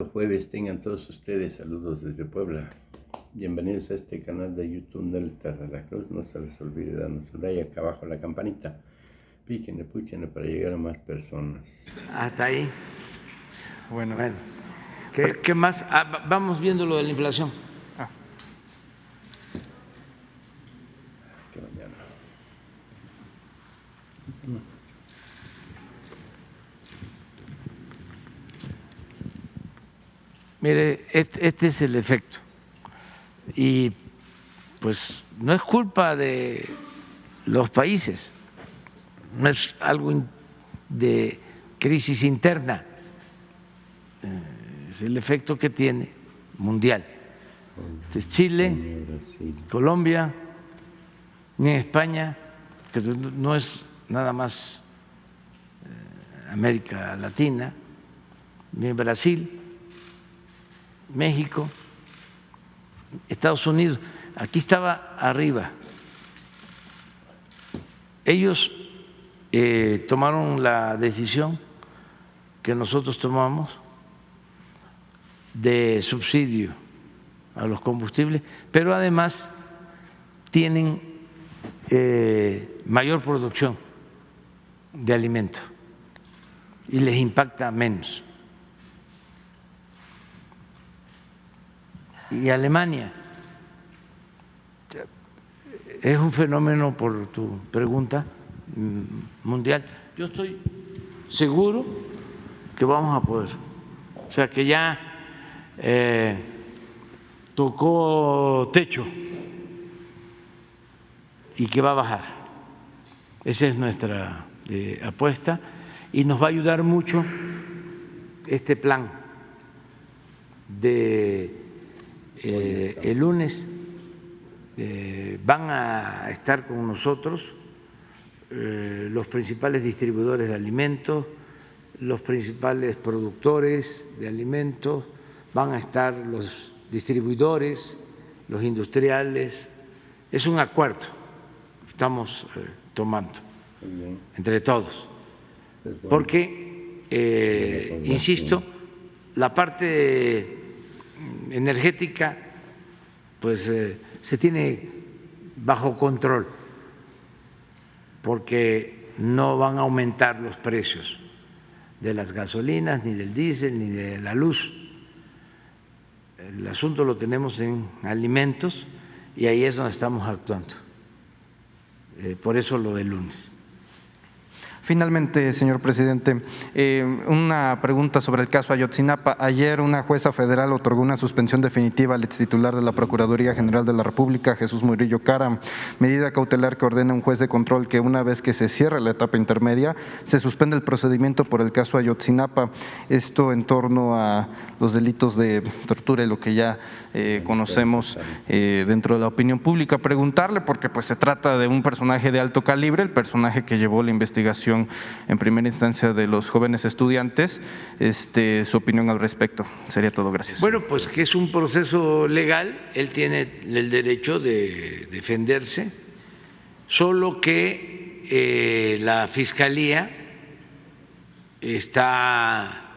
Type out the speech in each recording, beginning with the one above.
Jueves tengan todos ustedes saludos desde Puebla. Bienvenidos a este canal de YouTube Delta de la Cruz. No se les olvide darnos un like, acá abajo la campanita. Píquenle, púchenle para llegar a más personas. Hasta ahí. Bueno. ¿Qué más? Vamos viendo lo de la inflación. Que mañana. Mire, este es el efecto. Y pues no es culpa de los países, no es algo de crisis interna, es el efecto que tiene mundial. De Chile, Colombia, ni España, que no es nada más América Latina, ni Brasil, México, Estados Unidos. Aquí estaba arriba. Ellos tomaron la decisión que nosotros tomamos de subsidio a los combustibles, pero además tienen mayor producción de alimentos y les impacta menos. Y Alemania es un fenómeno, por tu pregunta, mundial. Yo estoy seguro que vamos a poder, o sea, que ya tocó techo y que va a bajar. Esa es nuestra apuesta y nos va a ayudar mucho este plan de el lunes. Van a estar con nosotros los principales distribuidores de alimentos, los principales productores de alimentos, van a estar los distribuidores, los industriales. Es un acuerdo que estamos tomando entre todos, porque, insisto, la parte energética pues se tiene bajo control, porque no van a aumentar los precios de las gasolinas, ni del diésel, ni de la luz. El asunto lo tenemos en alimentos y ahí es donde estamos actuando. Por eso lo del lunes. Finalmente, señor presidente, una pregunta sobre el caso Ayotzinapa. Ayer una jueza federal otorgó una suspensión definitiva al extitular de la Procuraduría General de la República, Jesús Murillo Caram, medida cautelar que ordena un juez de control que una vez que se cierre la etapa intermedia se suspende el procedimiento por el caso Ayotzinapa. Esto en torno a los delitos de tortura y lo que ya conocemos dentro de la opinión pública. Preguntarle, porque pues se trata de un personaje de alto calibre, el personaje que llevó la investigación en primera instancia de los jóvenes estudiantes, su opinión al respecto. Sería todo, gracias. Bueno, pues que es un proceso legal, él tiene el derecho de defenderse, solo que la Fiscalía está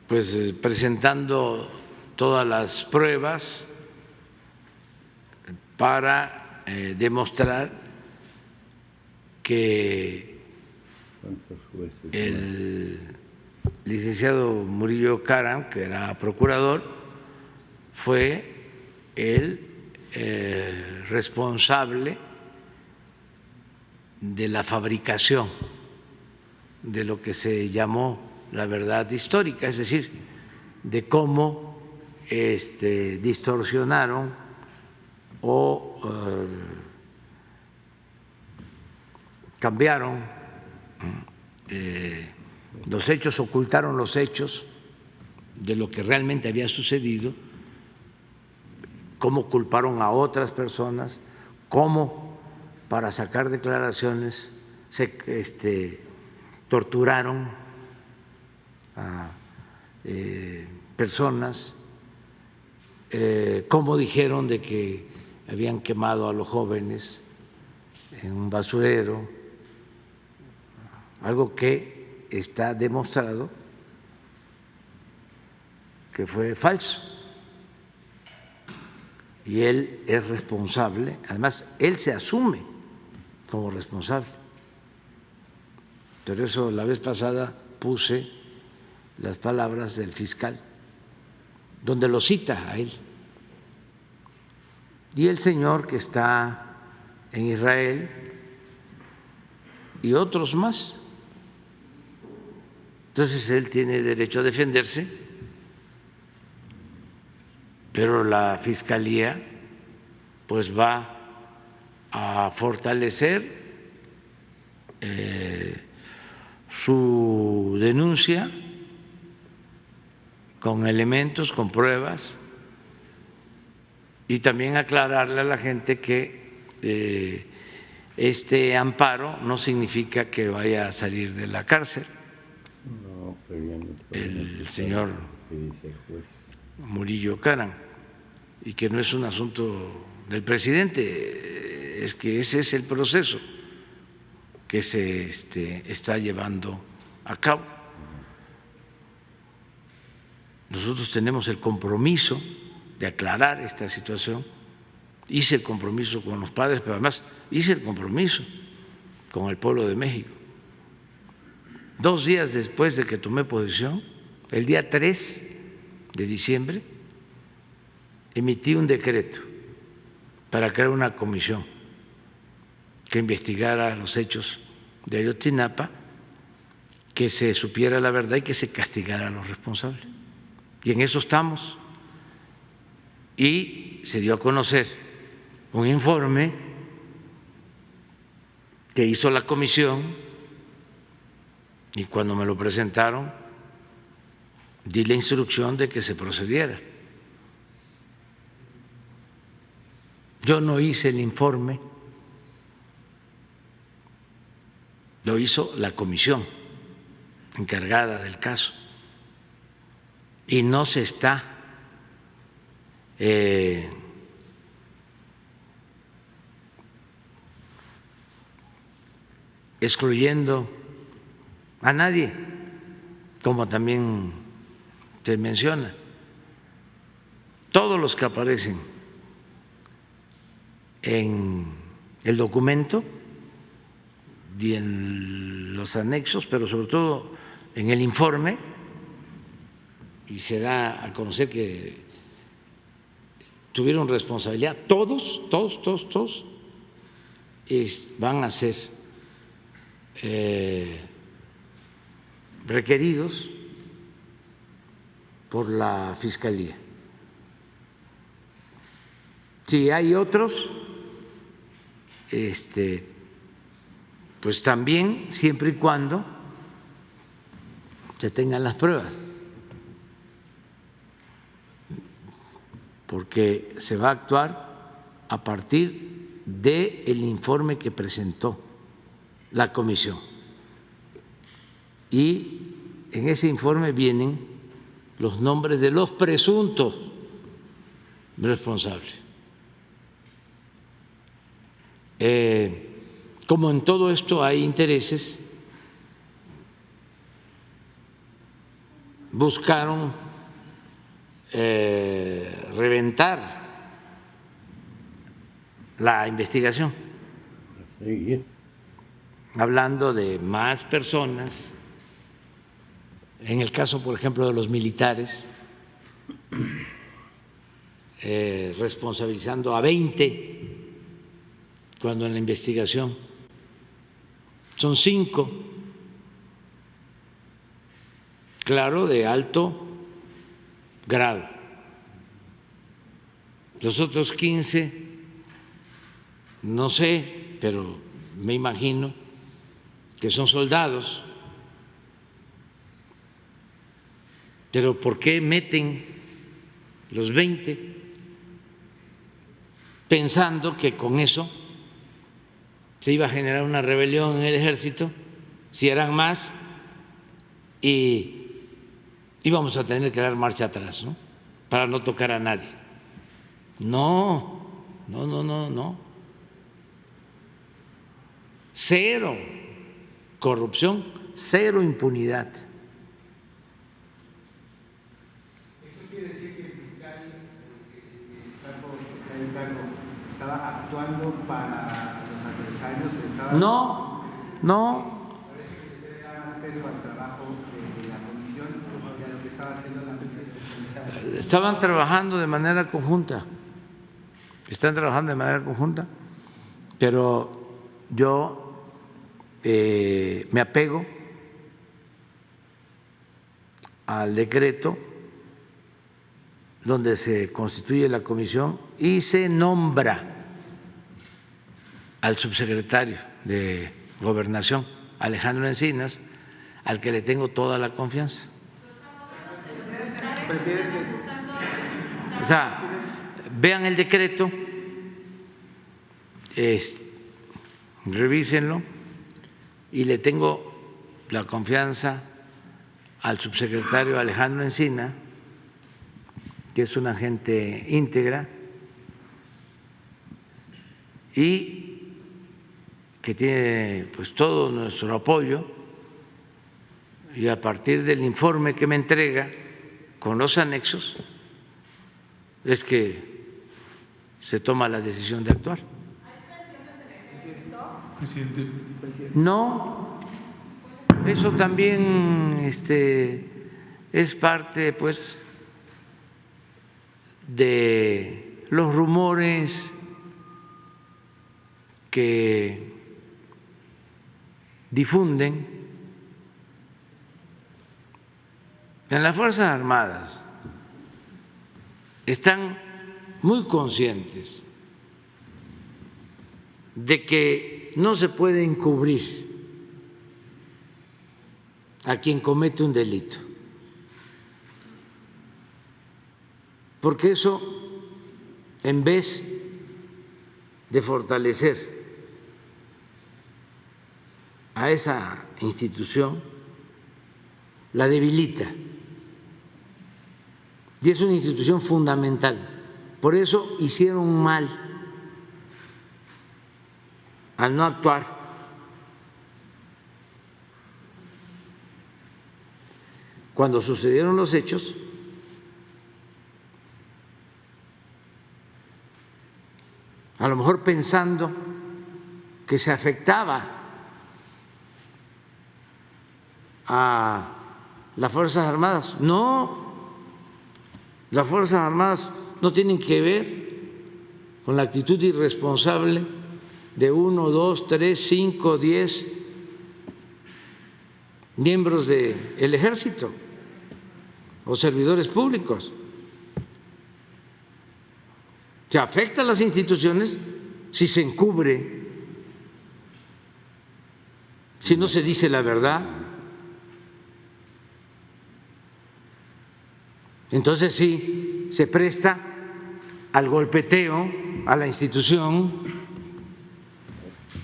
pues presentando todas las pruebas para demostrar que el licenciado Murillo Caram, que era procurador, fue el responsable de la fabricación de lo que se llamó la verdad histórica, es decir, de cómo distorsionaron o cambiaron los hechos, ocultaron los hechos de lo que realmente había sucedido, cómo culparon a otras personas, cómo para sacar declaraciones se torturaron a personas, cómo dijeron de que habían quemado a los jóvenes en un basurero, algo que está demostrado que fue falso. Y él es responsable, además, él se asume como responsable. Por eso la vez pasada puse las palabras del fiscal, donde lo cita a él. Y el señor que está en Israel y otros más. Entonces él tiene derecho a defenderse, pero la Fiscalía pues va a fortalecer su denuncia con elementos, con pruebas, y también aclararle a la gente que este amparo no significa que vaya a salir de la cárcel. No, pero ya no El señor que dice el juez Murillo Karam, y que no es un asunto del presidente, es que ese es el proceso que se está llevando a cabo. Nosotros tenemos el compromiso de aclarar esta situación. Hice el compromiso con los padres, pero además hice el compromiso con el pueblo de México. 2 días después de que tomé posesión, el día 3 de diciembre, emití un decreto para crear una comisión que investigara los hechos de Ayotzinapa, que se supiera la verdad y que se castigara a los responsables. Y en eso estamos. Y se dio a conocer un informe que hizo la comisión, y cuando me lo presentaron di la instrucción de que se procediera. Yo no hice el informe, lo hizo la comisión encargada del caso, y no se está excluyendo a nadie, como también se menciona. Todos los que aparecen en el documento y en los anexos, pero sobre todo en el informe, y se da a conocer que tuvieron responsabilidad, todos van a ser requeridos por la Fiscalía. Si hay otros, pues también, siempre y cuando se tengan las pruebas, porque se va a actuar a partir del informe que presentó la comisión. Y en ese informe vienen los nombres de los presuntos responsables. Como en todo esto hay intereses, buscaron reventar la investigación, a seguir. Hablando de más personas, en el caso, por ejemplo, de los militares, responsabilizando a 20, cuando en la investigación son 5, claro, de alto grado. Los otros 15, no sé, pero me imagino que son soldados. Pero ¿por qué meten los 20 pensando que con eso se iba a generar una rebelión en el ejército, si eran más, y íbamos a tener que dar marcha atrás, ¿no?, para no tocar a nadie? No. Cero corrupción, cero impunidad. estaba actuando para los adversarios, No. Parece que usted le da más peso al trabajo de la comisión que a lo que estaba haciendo la mesa especializada. Estaban trabajando de manera conjunta. Están trabajando de manera conjunta, pero yo me apego al decreto donde se constituye la comisión y se nombra al subsecretario de Gobernación, Alejandro Encinas, al que le tengo toda la confianza. O sea, vean el decreto, revísenlo, y le tengo la confianza al subsecretario Alejandro Encinas, que es una gente íntegra y que tiene pues todo nuestro apoyo, y a partir del informe que me entrega con los anexos es que se toma la decisión de actuar. Presidente. No, eso también es parte pues de los rumores que difunden en las Fuerzas Armadas. Están muy conscientes de que no se puede encubrir a quien comete un delito, porque eso, en vez de fortalecer a esa institución, la debilita. Y es una institución fundamental. Por eso hicieron mal al no actuar. Cuando sucedieron los hechos, a lo mejor pensando que se afectaba a las Fuerzas Armadas. No, las Fuerzas Armadas no tienen que ver con la actitud irresponsable de 1, 2, 3, 5, 10 miembros del Ejército o servidores públicos. Se afecta a las instituciones si se encubre, si no se dice la verdad. Entonces sí, se presta al golpeteo a la institución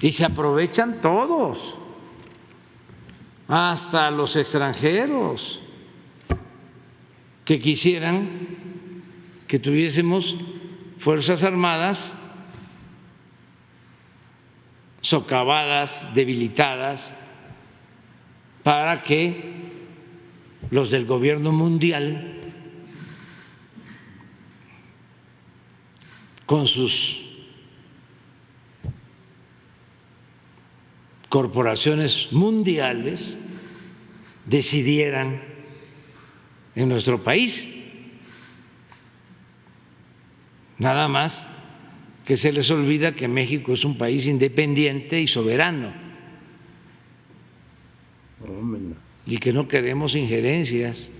y se aprovechan todos, hasta los extranjeros que quisieran que tuviésemos Fuerzas Armadas socavadas, debilitadas, para que los del gobierno mundial, con sus corporaciones mundiales, decidieran en nuestro país. Nada más que se les olvida que México es un país independiente y soberano y que no queremos injerencias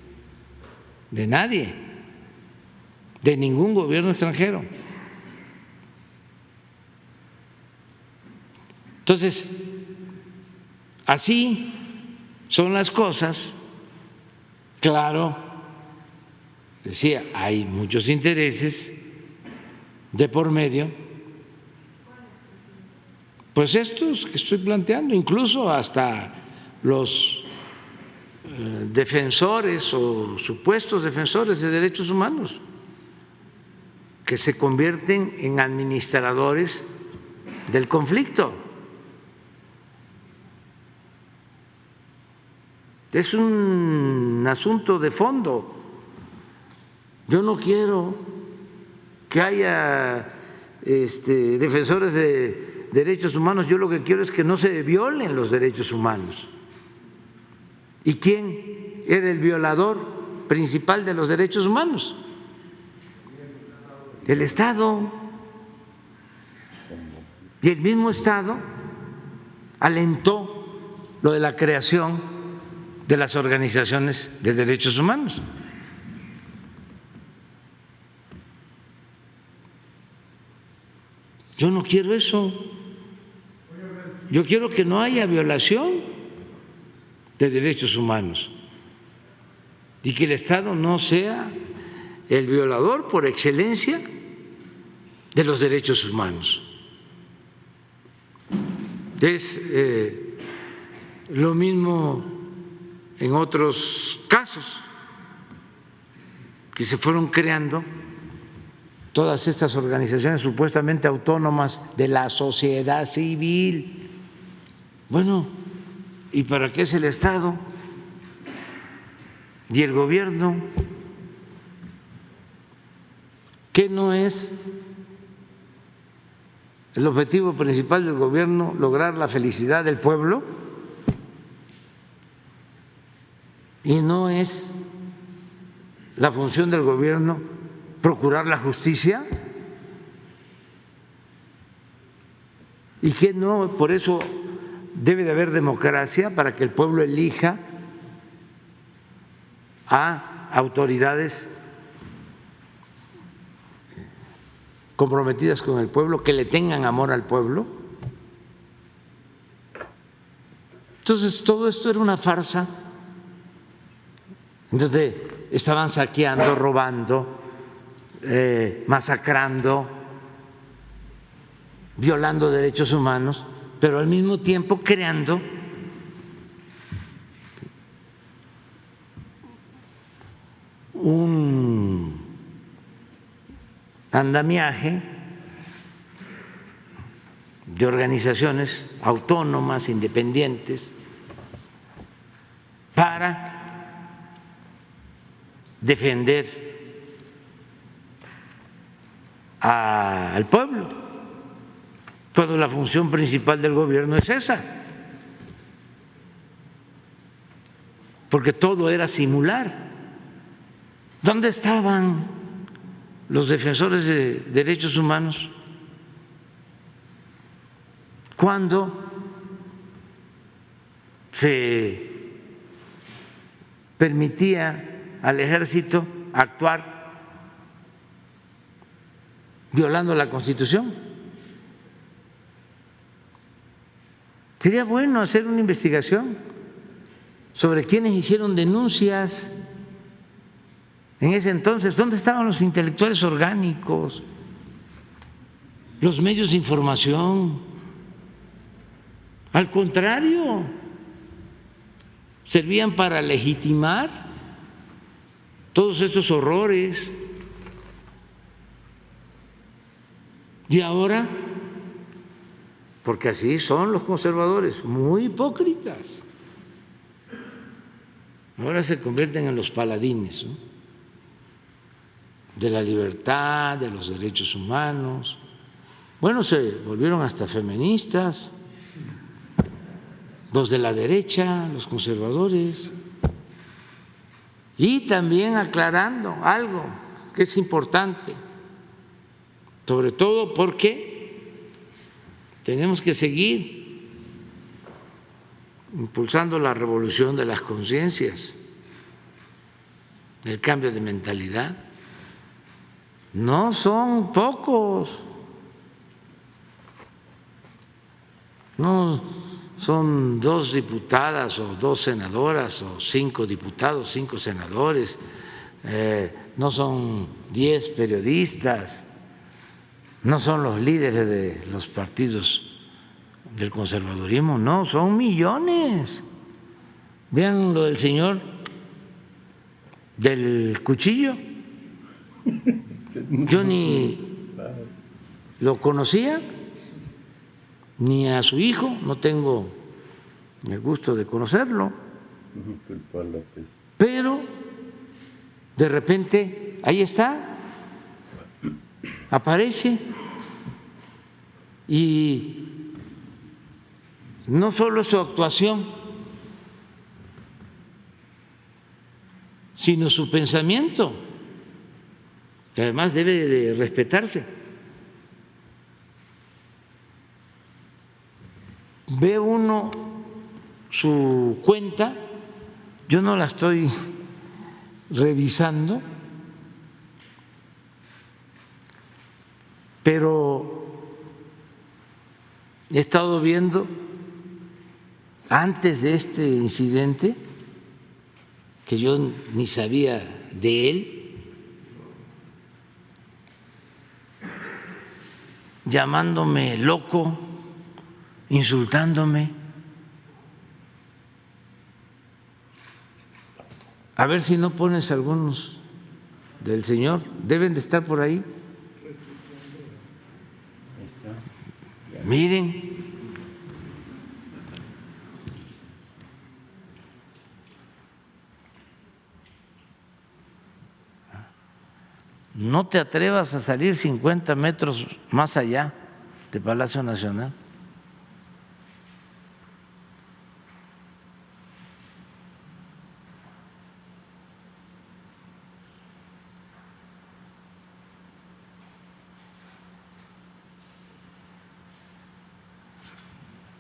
de nadie, de ningún gobierno extranjero. Entonces, así son las cosas. Claro, decía, hay muchos intereses de por medio, pues estos que estoy planteando, incluso hasta los defensores o supuestos defensores de derechos humanos, que se convierten en administradores del conflicto. Es un asunto de fondo. Yo no quiero que haya defensores de derechos humanos, yo lo que quiero es que no se violen los derechos humanos. ¿Y quién era el violador principal de los derechos humanos? El Estado. Y el mismo Estado alentó lo de la creación de las organizaciones de derechos humanos. Yo no quiero eso. Yo quiero que no haya violación de derechos humanos y que el Estado no sea el violador por excelencia de los derechos humanos. Es lo mismo en otros casos que se fueron creando todas estas organizaciones supuestamente autónomas de la sociedad civil. Bueno, ¿y para qué es el Estado y el gobierno? ¿Qué no es el objetivo principal del gobierno lograr la felicidad del pueblo? ¿Y no es la función del gobierno procurar la justicia? ¿Y qué no? Por eso debe de haber democracia, para que el pueblo elija a autoridades comprometidas con el pueblo, que le tengan amor al pueblo. Entonces, todo esto era una farsa. Entonces, estaban saqueando, robando, masacrando, violando derechos humanos, pero al mismo tiempo creando un andamiaje de organizaciones autónomas, independientes, para defender al pueblo, cuando la función principal del gobierno es esa, porque todo era simular. ¿Dónde estaban los defensores de derechos humanos cuando se permitía al ejército actuar violando la Constitución? Sería bueno hacer una investigación sobre quienes hicieron denuncias en ese entonces. ¿Dónde estaban los intelectuales orgánicos, los medios de información? Al contrario, servían para legitimar todos estos horrores. Y ahora, porque así son los conservadores, muy hipócritas, ahora se convierten en los paladines, ¿no?, de la libertad, de los derechos humanos. Bueno, se volvieron hasta feministas, los de la derecha, los conservadores, y también aclarando algo que es importante, sobre todo porque tenemos que seguir impulsando la revolución de las conciencias, el cambio de mentalidad. No son pocos, no son 2 diputadas o 2 senadoras o 5 diputados, 5 senadores, no son 10 periodistas, no son los líderes de los partidos del conservadurismo, no, son millones. Vean lo del señor del cuchillo. Yo ni lo conocía, ni a su hijo, no tengo el gusto de conocerlo, pero de repente ahí está, aparece Y no solo su actuación, sino su pensamiento, que además debe de respetarse. Ve uno su cuenta, yo no la estoy revisando, pero he estado viendo antes de este incidente, que yo ni sabía de él, llamándome loco, insultándome. A ver si no pones algunos del señor, deben de estar por ahí. Miren, no te atrevas a salir 50 metros más allá de Palacio Nacional.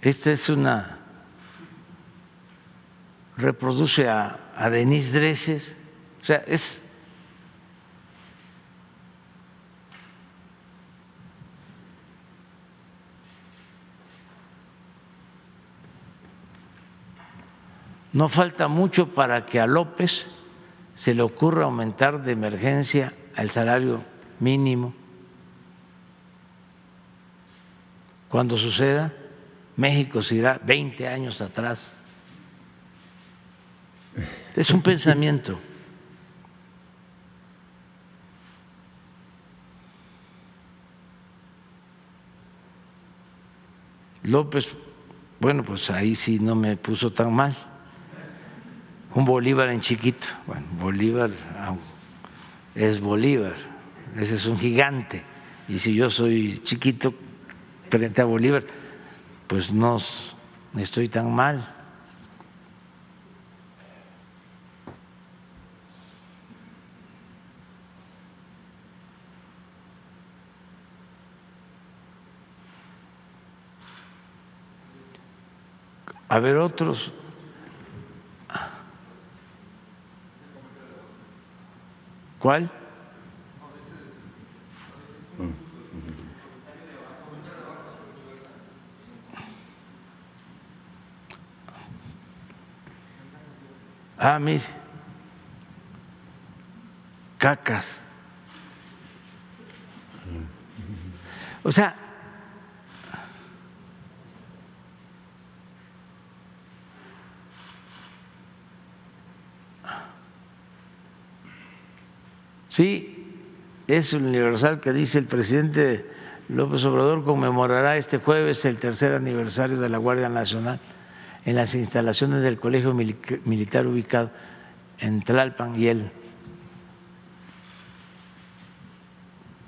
Esta es una, reproduce a Denise Dresser, o sea, es no falta mucho para que a López se le ocurra aumentar de emergencia el salario mínimo. Cuando suceda, México se irá 20 años atrás. Es un pensamiento. López, bueno, pues ahí sí no me puso tan mal. Un Bolívar en chiquito. Bueno, Bolívar es Bolívar, ese es un gigante. Y si yo soy chiquito frente a Bolívar, pues no estoy tan mal. A ver otros. ¿Cuál? Ah, mire, cacas. O sea, sí, es universal que dice el presidente López Obrador conmemorará este jueves el 3er aniversario de la Guardia Nacional en las instalaciones del Colegio Militar ubicado en Tlalpan y él.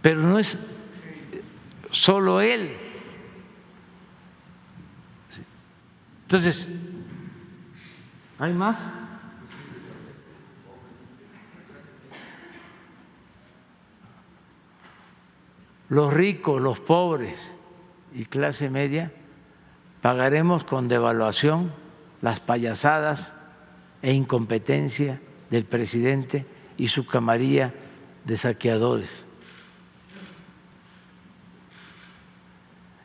Pero no es solo él. Entonces, ¿hay más? Los ricos, los pobres y clase media pagaremos con devaluación las payasadas e incompetencia del presidente y su camarilla de saqueadores.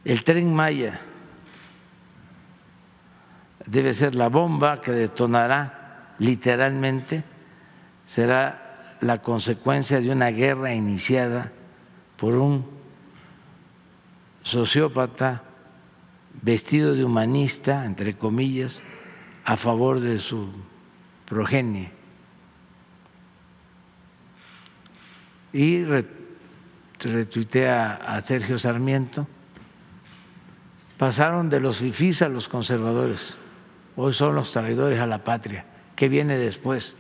El Tren Maya debe ser la bomba que detonará literalmente, será la consecuencia de una guerra iniciada por un sociópata vestido de humanista, entre comillas, a favor de su progenie. Y retuitea a Sergio Sarmiento. Pasaron de los fifís a los conservadores, hoy son los traidores a la patria. ¿Qué viene después?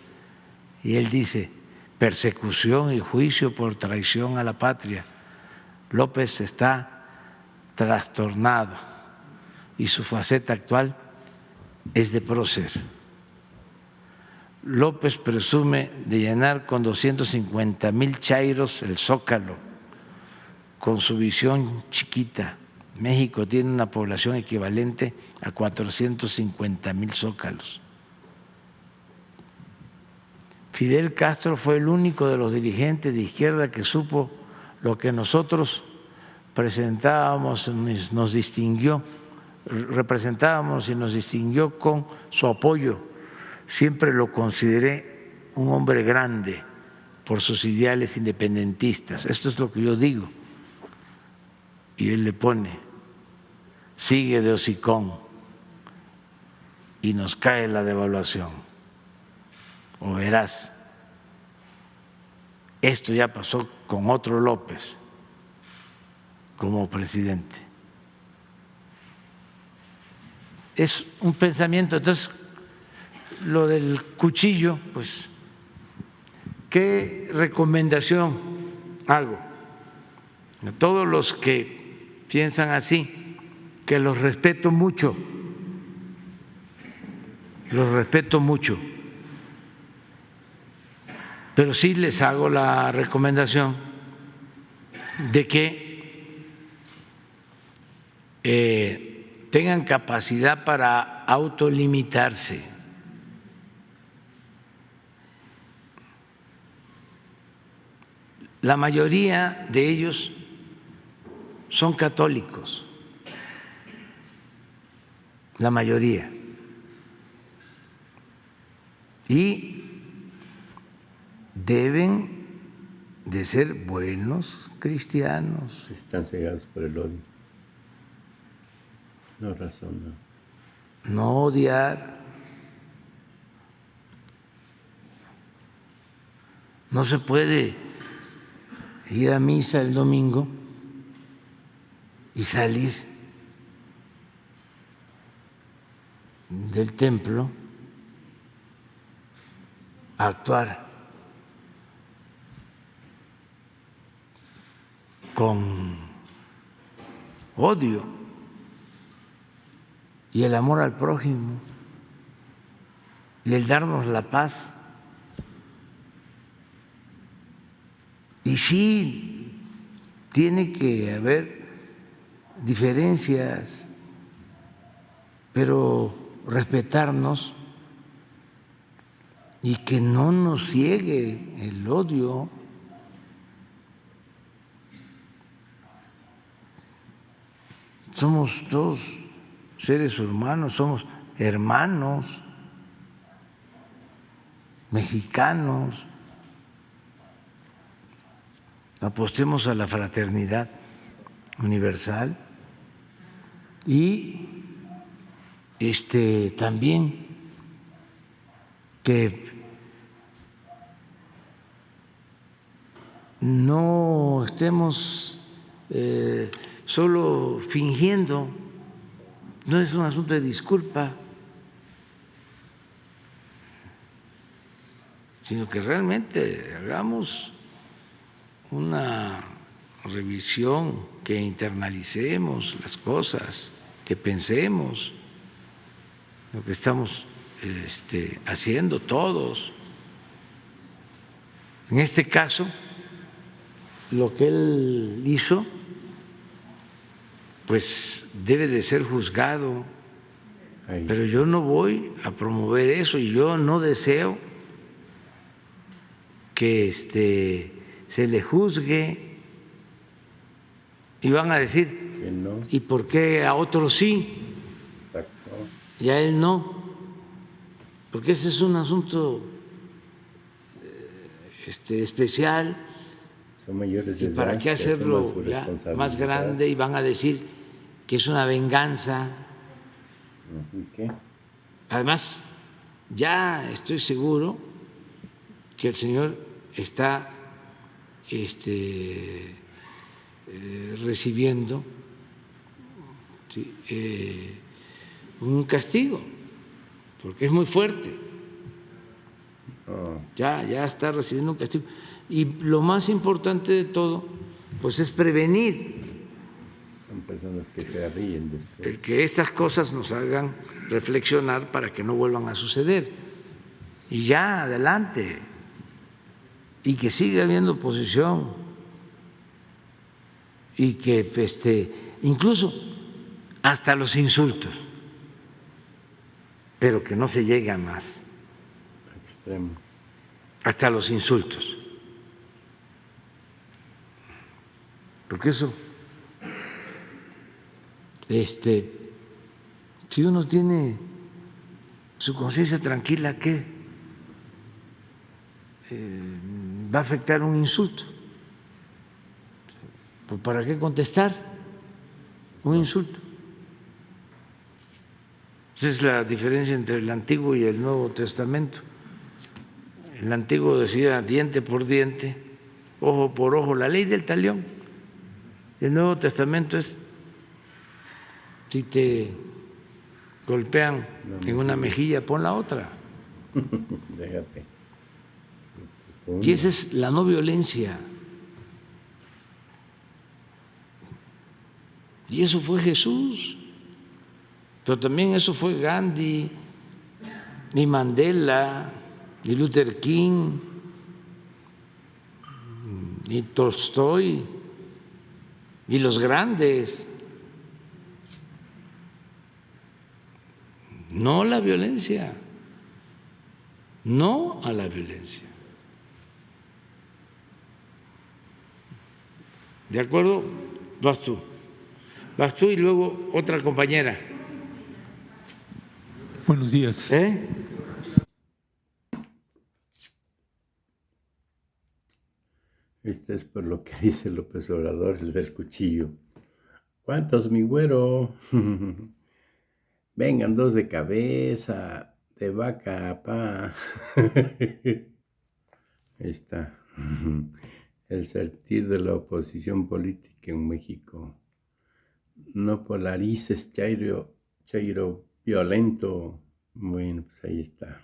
Y él dice, persecución y juicio por traición a la patria. López está trastornado y su faceta actual es de prócer. López presume de llenar con 250,000 chairos el Zócalo, con su visión chiquita. México tiene una población equivalente a 450,000 zócalos. Fidel Castro fue el único de los dirigentes de izquierda que supo lo que nosotros representábamos y nos distinguió con su apoyo. Siempre lo consideré un hombre grande por sus ideales independentistas. Esto es lo que yo digo. Y él le pone, sigue de hocicón y nos cae la devaluación. O verás, esto ya pasó con otro López como presidente. Es un pensamiento. Entonces, lo del cuchillo, pues, ¿qué recomendación hago? A todos los que piensan así, que los respeto mucho, pero sí les hago la recomendación de que tengan capacidad para autolimitarse. La mayoría de ellos son católicos, la mayoría, y deben de ser buenos cristianos. Están cegados por el odio. No razón, no. No odiar. No se puede ir a misa el domingo y salir del templo a actuar con odio. Y el amor al prójimo y el darnos la paz. Y sí, tiene que haber diferencias, pero respetarnos y que no nos ciegue el odio. Somos todos seres humanos, somos hermanos, mexicanos. Apostemos a la fraternidad universal y también que no estemos solo fingiendo. No es un asunto de disculpa, sino que realmente hagamos una revisión, que internalicemos las cosas, que pensemos lo que estamos haciendo todos. En este caso, lo que él hizo, pues debe de ser juzgado, pero yo no voy a promover eso y yo no deseo que se le juzgue y van a decir que no. ¿Y por qué a otros sí? Exacto. Y a él no, porque ese es un asunto especial. Son mayores de ¿Y para edad, qué que asuman hacerlo su ya responsabilidad. más grande? Y van a decir que es una venganza. ¿Y qué? Además, ya estoy seguro que el señor está recibiendo un castigo, porque es muy fuerte. Oh, Ya está recibiendo un castigo. Y lo más importante de todo, pues es prevenir. son personas que se ríen después. Que estas cosas nos hagan reflexionar para que no vuelvan a suceder. Y ya, adelante. Y que siga habiendo oposición. Y que incluso hasta los insultos, pero que no se llegue a más. Extremos. Hasta los insultos. Porque eso, si uno tiene su conciencia tranquila, ¿qué? Va a afectar un insulto. Pues ¿para qué contestar un insulto? Esa es la diferencia entre el Antiguo y el Nuevo Testamento. El Antiguo decía diente por diente, ojo por ojo, la ley del talión. El Nuevo Testamento es, si te golpean en una mejilla, pon la otra. Déjate. Y esa es la no violencia. Y eso fue Jesús. Pero también eso fue Gandhi, y Mandela, y Luther King, y Tolstoy, y los grandes. No la violencia, no a la violencia. ¿De acuerdo? Vas tú. Vas tú y luego otra compañera. Buenos días. Este es por lo que dice López Obrador, el del cuchillo. ¿Cuántos, mi güero? Vengan 2 de cabeza, de vaca a pa. Ahí está. El sentir de la oposición política en México. No polarices, chairo violento. Bueno, pues ahí está.